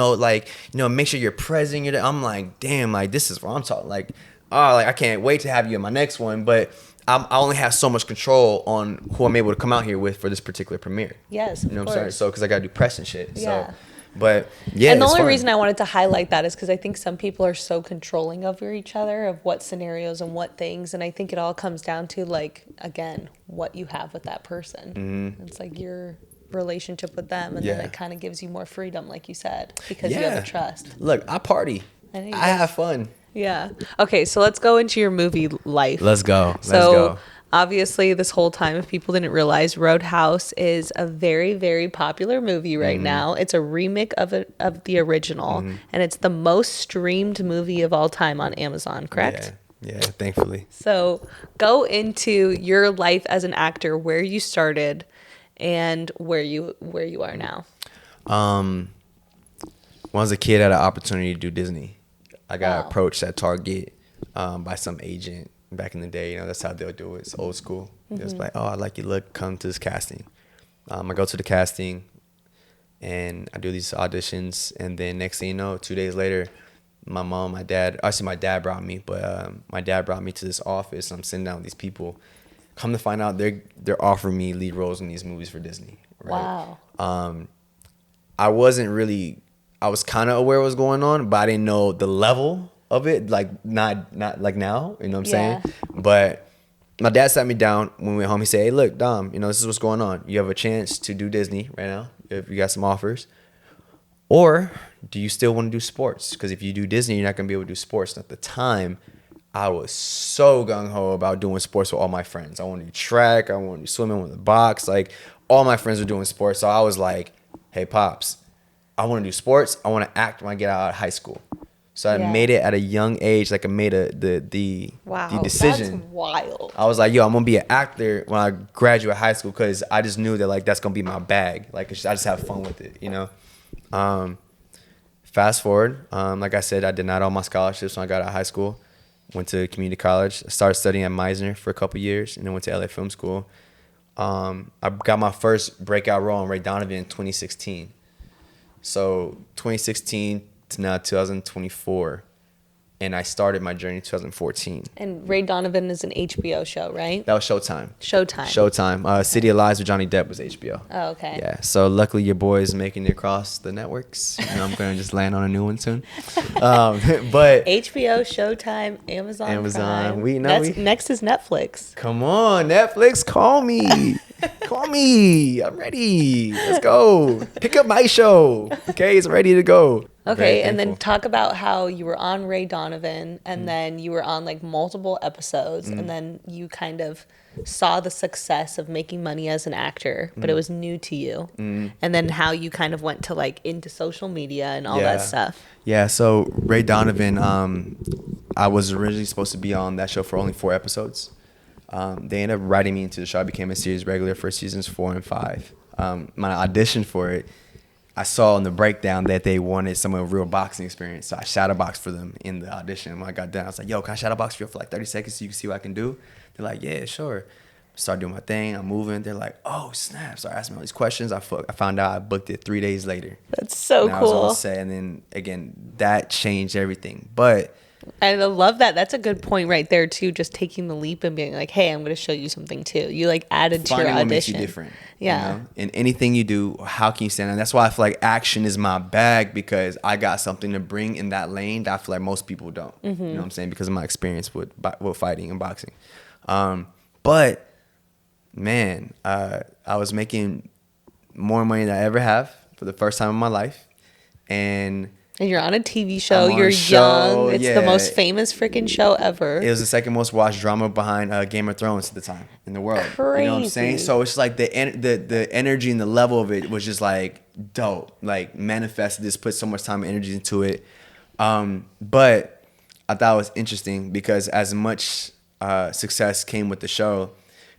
S1: Make sure you're present. I'm like, damn, like this is what I'm talking. Like, oh, like I can't wait to have you in my next one. But I only have so much control on who I'm able to come out here with for this particular premiere.
S2: Yes,
S1: you know what I'm saying? So, because I gotta do press and shit.
S2: Yeah.
S1: So, but yeah.
S2: And the only reason I wanted to highlight that is because I think some people are so controlling over each other, of what scenarios and what things, and I think it all comes down to, like, again, what you have with that person. It's like your relationship with them, and then it kind of gives you more freedom, like you said, because you have a trust.
S1: Look, I party. I have fun.
S2: Yeah. Okay, so let's go into your movie life.
S1: Let's go.
S2: So obviously, this whole time, if people didn't realize, Roadhouse is a very, very popular movie right now. It's a remake of the original, and it's the most streamed movie of all time on Amazon, correct?
S1: Yeah, thankfully. So
S2: go into your life as an actor, where you started and where you are now.
S1: When I was a kid, I had an opportunity to do Disney. I got approached at Target by some agent back in the day. That's how they'll do it. It's old school. It was like, oh, I like your look. Come to this casting. I go to the casting, and I do these auditions. And then next thing you know, 2 days later, my dad brought me, but my dad brought me to this office. I'm sitting down with these people. Come to find out, they're offering me lead roles in these movies for Disney. Right?
S2: Wow.
S1: I was kind of aware what was going on, but I didn't know the level of it, like not like now, you know what I'm saying? But my dad sat me down when we went home. He said, hey, look, Dom, this is what's going on. You have a chance to do Disney right now if you got some offers. Or do you still want to do sports? Because if you do Disney, you're not going to be able to do sports. And at the time, I was so gung-ho about doing sports with all my friends. I wanted to do track. I wanted to do swimming, I wanted to box. Like, all my friends were doing sports. So I was like, hey, Pops, I want to do sports. I want to act when I get out of high school. So I made it at a young age. Like, I made the decision.
S2: That's wild.
S1: I was like, yo, I'm going to be an actor when I graduate high school, because I just knew that, like, that's going to be my bag. Like, I just have fun with it, Fast forward, like I said, I denied all my scholarships when I got out of high school. Went to community college. Started studying at Meisner for a couple years, and then went to LA Film School. I got my first breakout role in Ray Donovan in 2016. So 2016 to now 2024. And I started my journey in 2014.
S2: And Ray Donovan is an HBO show, right?
S1: That was Showtime.
S2: Showtime.
S1: City of Lies with Johnny Depp was HBO.
S2: Oh, okay.
S1: Yeah. So luckily your boy is making it across the networks. I'm going to just land on a new one soon. But
S2: HBO, Showtime, Amazon Prime. Next is Netflix.
S1: Come on, Netflix, call me. Call me. I'm ready. Let's go. Pick up my show. Okay, it's ready to go.
S2: Okay, and then talk about how you were on Ray Donovan, and then you were on like multiple episodes, and then you kind of saw the success of making money as an actor, but it was new to you. And then how you kind of went to like into social media and all that stuff.
S1: Yeah, so Ray Donovan, I was originally supposed to be on that show for only 4 episodes. They ended up writing me into the show. I became a series regular for seasons 4 and 5. My audition for it, I saw in the breakdown that they wanted someone with real boxing experience. So I shadowboxed for them in the audition. When I got done, I was like, yo, can I shadowbox for you for like 30 seconds so you can see what I can do? They're like, yeah, sure. Start doing my thing. I'm moving. They're like, oh, snap. Start asking me all these questions. I found out I booked it 3 days later.
S2: That's so cool.
S1: I was all set. And then, again, that changed everything. But
S2: I love that. That's a good point right there too. Just taking the leap and being like, "Hey, I'm going to show you something too." You like added to your
S1: Finding
S2: audition.
S1: what makes you different.
S2: Yeah.
S1: You know? In anything you do, how can you stand out? That's why I feel like action is my bag, because I got something to bring in that lane that I feel like most people don't. You know what I'm saying? Because of my experience with fighting and boxing. But man, I was making more money than I ever have for the first time in my life, and
S2: you're on a TV show.
S1: I'm on
S2: You're
S1: a show,
S2: young. It's the most famous freaking show ever.
S1: It was the second most watched drama behind Game of Thrones at the time in the world.
S2: Crazy.
S1: You know what I'm saying? So it's like the energy and the level of it was just like dope. Like manifested this, put so much time and energy into it. But I thought it was interesting because as much success came with the show,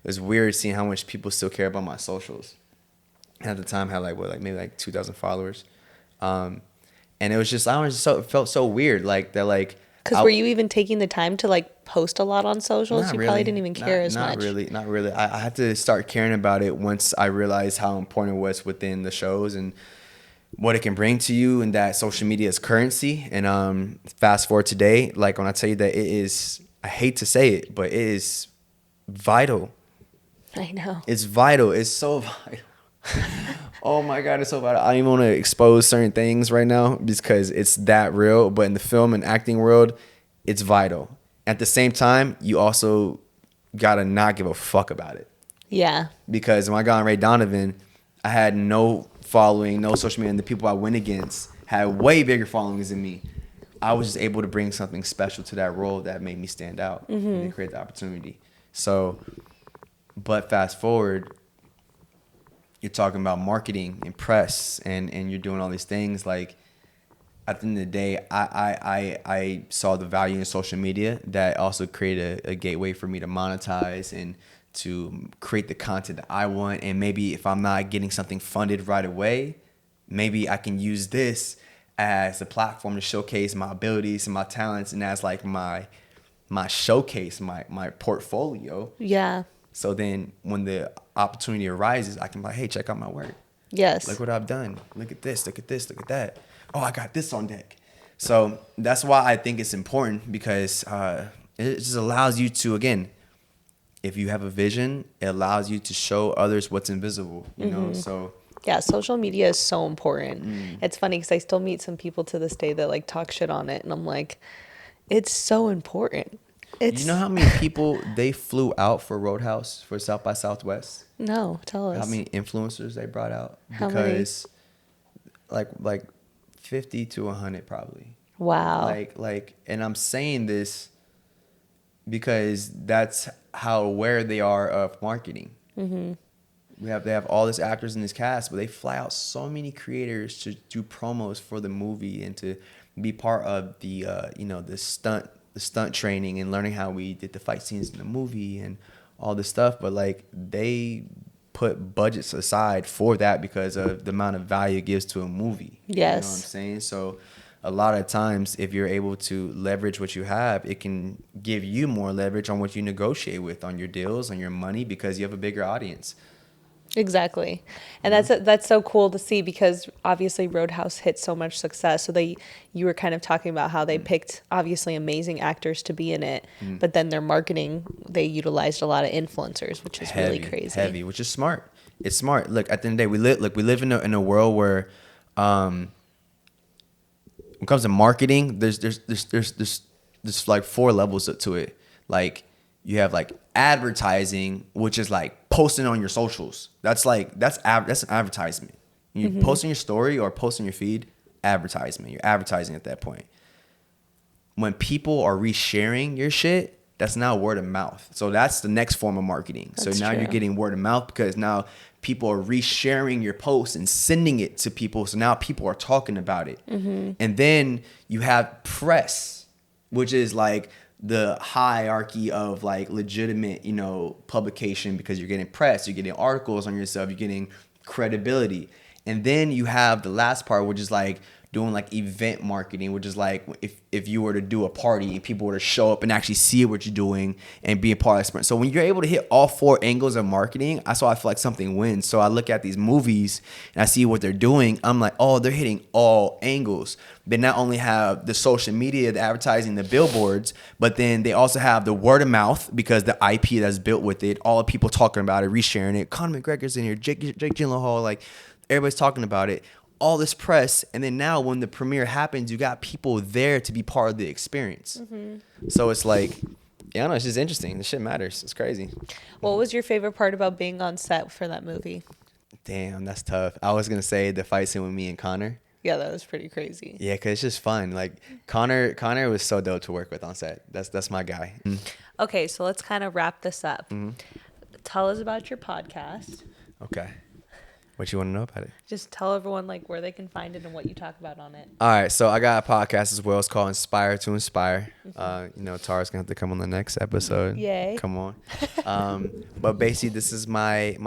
S1: it was weird seeing how much people still care about my socials. At the time, I had maybe 2,000 followers. And it was just, I don't know, it felt so weird. Like, they're like.
S2: Because were you even taking the time to like post a lot on socials? You
S1: really.
S2: probably didn't even care as much.
S1: Not really. I had to start caring about it once I realized how important it was within the shows and what it can bring to you, and that social media is currency. And fast forward today, like when I tell you that it is, I hate to say it, but it is vital.
S2: I know.
S1: It's vital. It's so vital. Oh my God, it's so bad. I don't even want to expose certain things right now because it's that real. But in the film and acting world, it's vital. At the same time, you also gotta not give a fuck about it.
S2: Yeah.
S1: Because when I got on Donovan, I had no following, no social media, and the people I went against had way bigger followings than me. I was just able to bring something special to that role that made me stand out and create the opportunity. So, but fast forward, you're talking about marketing and press and you're doing all these things. Like, at the end of the day, I saw the value in social media that also created a gateway for me to monetize and to create the content that I want. And maybe if I'm not getting something funded right away, maybe I can use this as a platform to showcase my abilities and my talents, and as like my showcase, my portfolio.
S2: Yeah.
S1: So then when the opportunity arises, I can be like, hey, check out my work.
S2: Yes.
S1: Look what I've done. Look at this. Look at this. Look at that. Oh, I got this on deck. So that's why I think it's important, because it just allows you to, again, if you have a vision, it allows you to show others what's invisible, you know? So
S2: yeah, social media is so important. It's funny because I still meet some people to this day that like talk shit on it, and I'm like, it's so important.
S1: You know how many people they flew out for Roadhouse for South by Southwest?
S2: No, tell us.
S1: How many influencers they brought out?
S2: How
S1: Because like 50 to 100 probably.
S2: Wow.
S1: Like, and I'm saying this because that's how aware they are of marketing. They have all these actors in this cast, but they fly out so many creators to do promos for the movie and to be part of the the stunt training and learning how we did the fight scenes in the movie and all this stuff. But like, they put budgets aside for that because of the amount of value it gives to a movie.
S2: Yes.
S1: You know what I'm saying? So a lot of times, if you're able to leverage what you have, it can give you more leverage on what you negotiate with, on your deals, on your money, because you have a bigger audience.
S2: Exactly. And that's so cool to see, because obviously Roadhouse hit so much success. So you were kind of talking about how they picked obviously amazing actors to be in it, but then their marketing, they utilized a lot of influencers, which is really crazy.
S1: Heavy, which is smart. It's smart. Look, at the end of the day, we live in a world where when it comes to marketing, there's like 4 levels to it. Like, you have like advertising, which is like posting on your socials. That's an advertisement. You post on your story or post on your feed, advertisement. You're advertising at that point. When people are resharing your shit, that's now word of mouth. So that's the next form of marketing.
S2: That's
S1: so now
S2: true.
S1: You're getting word of mouth because now people are resharing your posts and sending it to people. So now people are talking about it. And then you have press, which is like the hierarchy of like legitimate, publication, because you're getting press, you're getting articles on yourself, you're getting credibility. And then you have the last part, which is like doing like event marketing, which is like if you were to do a party and people were to show up and actually see what you're doing and be a part of the experience. So when you're able to hit all 4 angles of marketing, that's why I feel like something wins. So I look at these movies and I see what they're doing. I'm like, oh, they're hitting all angles. They not only have the social media, the advertising, the billboards, but then they also have the word of mouth because the IP that's built with it, all the people talking about it, resharing it. Conor McGregor's in here, Jake Gyllenhaal, like everybody's talking about it. All this press, and then now when the premiere happens, you got people there to be part of the experience. So it's like, yeah, I don't know, it's just interesting. This shit matters. It's crazy.
S2: What was your favorite part about being on set for that movie?
S1: Damn, that's tough. I was gonna say the fight scene with me and Connor.
S2: Yeah, that was pretty crazy.
S1: Yeah, cause it's just fun. Like Connor was so dope to work with on set. That's my guy.
S2: Okay, so let's kind of wrap this up. Tell us about your podcast.
S1: Okay. What you want to know about it?
S2: Just tell everyone like where they can find it and what you talk about on it.
S1: All right, so I got a podcast as well. It's called Inspire to Inspire. Tara's gonna have to come on the next episode.
S2: Yay!
S1: Come on. But basically, this is my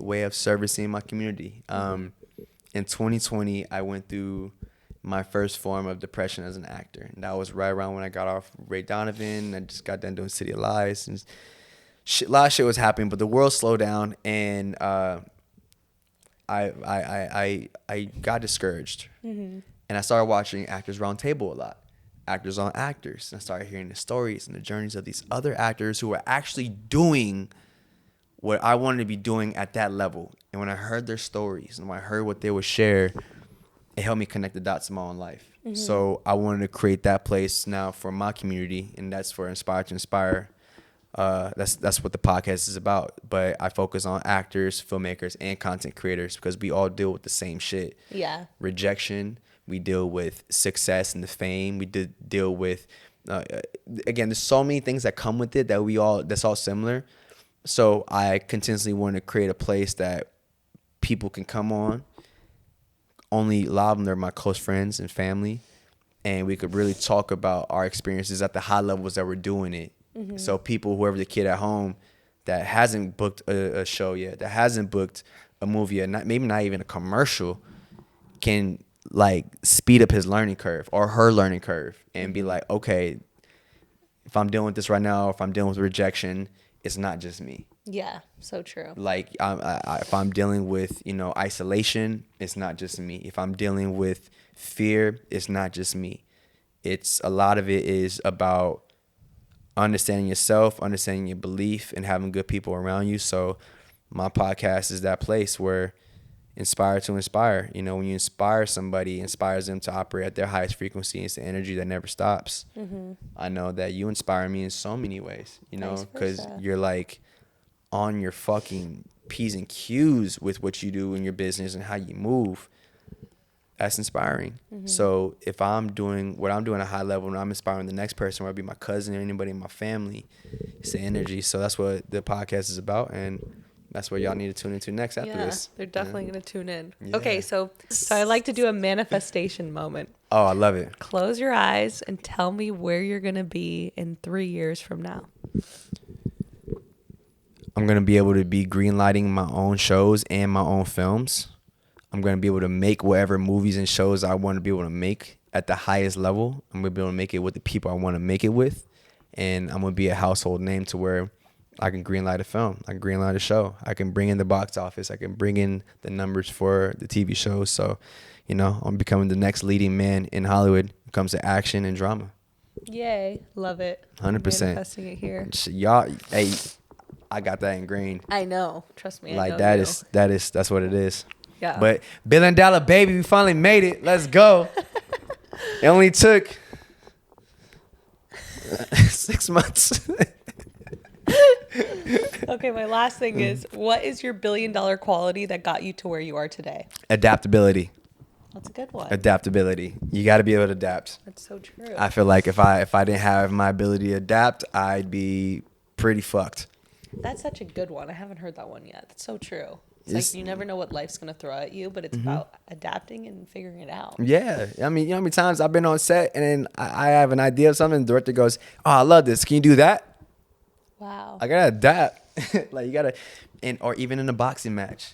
S1: way of servicing my community. In 2020, I went through my first form of depression as an actor, and that was right around when I got off Ray Donovan. I just got done doing City of Lies, and a lot of shit was happening. But the world slowed down, and I got discouraged, and I started watching Actors Roundtable a lot, Actors on Actors, and I started hearing the stories and the journeys of these other actors who were actually doing what I wanted to be doing at that level. And when I heard their stories and when I heard what they would share, it helped me connect the dots in my own life. So I wanted to create that place now for my community, and that's for Inspire to Inspire. That's what the podcast is about. But I focus on actors, filmmakers, and content creators because we all deal with the same shit.
S2: Yeah.
S1: Rejection. We deal with success and the fame. We deal with again, there's so many things that come with it that's all similar. So I continuously want to create a place that people can come on. Only a lot of them are my close friends and family, and we could really talk about our experiences at the high levels that we're doing it. So people, whoever the kid at home that hasn't booked a show yet, that hasn't booked a movie yet, maybe not even a commercial, can like speed up his learning curve or her learning curve and be like, okay, if I'm dealing with this right now, if I'm dealing with rejection, it's not just me.
S2: Yeah, so true.
S1: Like if I'm dealing with, isolation, it's not just me. If I'm dealing with fear, it's not just me. It's a lot of it is about understanding yourself, understanding your belief, and having good people around you. So my podcast is that place where Inspire to Inspire. When you inspire somebody, it inspires them to operate at their highest frequency. It's the energy that never stops. I know that you inspire me in so many ways, because you're like on your fucking P's and Q's with what you do in your business and how you move. That's inspiring. So if I'm doing what I'm doing at a high level and I'm inspiring the next person, whether it be my cousin or anybody in my family, it's the energy. So that's what the podcast is about, and that's what y'all need to tune into next after this.
S2: They're definitely going to tune in. Yeah. Okay, so I like to do a manifestation moment.
S1: Oh, I love it.
S2: Close your eyes and tell me where you're going to be in 3 years from now.
S1: I'm going to be able to be greenlighting my own shows and my own films. I'm going to be able to make whatever movies and shows I want to be able to make at the highest level. I'm going to be able to make it with the people I want to make it with. And I'm going to be a household name to where I can greenlight a film. I can greenlight a show. I can bring in the box office. I can bring in the numbers for the TV shows. So, I'm becoming the next leading man in Hollywood when it comes to action and drama.
S2: Yay. Love it.
S1: 100%.
S2: Manifesting it here.
S1: Y'all, hey, I got that ingrained.
S2: I know. Trust me.
S1: Like,
S2: I know
S1: that's what it is.
S2: Yeah.
S1: But $1 billion baby, we finally made it. Let's go. It only took 6 months.
S2: Okay, my last thing is, what is your $1 billion quality that got you to where you are today?
S1: Adaptability.
S2: That's a good one.
S1: Adaptability. You got to be able to adapt.
S2: That's so true.
S1: I feel like if I didn't have my ability to adapt, I'd be pretty fucked.
S2: That's such a good one. I haven't heard that one yet. That's so true. It's like you never know what life's going to throw at you, but it's about adapting and figuring it out.
S1: Yeah. I mean, how many times I've been on set and then I have an idea of something, and the director goes, oh, I love this. Can you do that?
S2: Wow.
S1: I got to adapt. Like you got to, or even in a boxing match.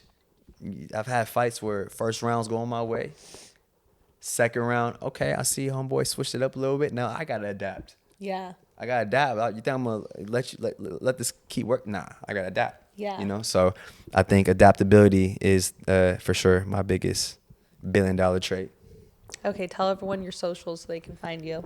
S1: I've had fights where first round's going my way. Second round, okay, I see homeboy switched it up a little bit. Now I gotta adapt.
S2: Yeah.
S1: I gotta adapt. You think I'm gonna let this keep working? Nah, I gotta adapt.
S2: Yeah.
S1: You know, so I think adaptability is for sure my biggest $1 billion trait.
S2: Okay, tell everyone your socials so they can find you.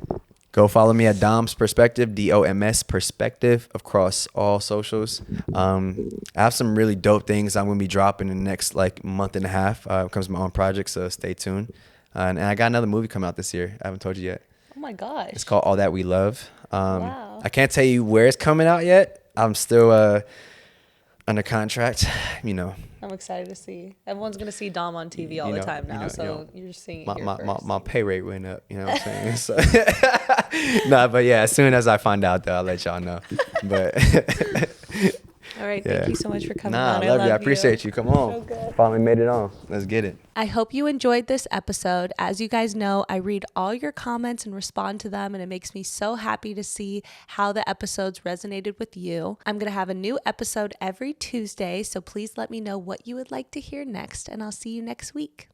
S1: Go follow me at Dom's Perspective, DOMS Perspective, across all socials. I have some really dope things I'm gonna be dropping in the next like month and a half. It comes to my own project, so stay tuned. And I got another movie coming out this year. I haven't told you yet.
S2: Oh my gosh.
S1: It's called All That We Love.
S2: Wow.
S1: I can't tell you where it's coming out yet. I'm still under contract, you know.
S2: I'm excited to see. Everyone's going to see Dom on TV all the time now, you're just seeing it here first.
S1: My pay rate went up, you know what I'm saying? So, nah, but yeah, as soon as I find out, though, I'll let y'all know. But
S2: all right, thank you so much for coming
S1: I
S2: on.
S1: love you. I appreciate you. Come on.
S2: So good.
S1: Finally made it on. Let's get it.
S2: I hope you enjoyed this episode. As you guys know, I read all your comments and respond to them, and it makes me so happy to see how the episodes resonated with you. I'm going to have a new episode every Tuesday, so please let me know what you would like to hear next, and I'll see you next week.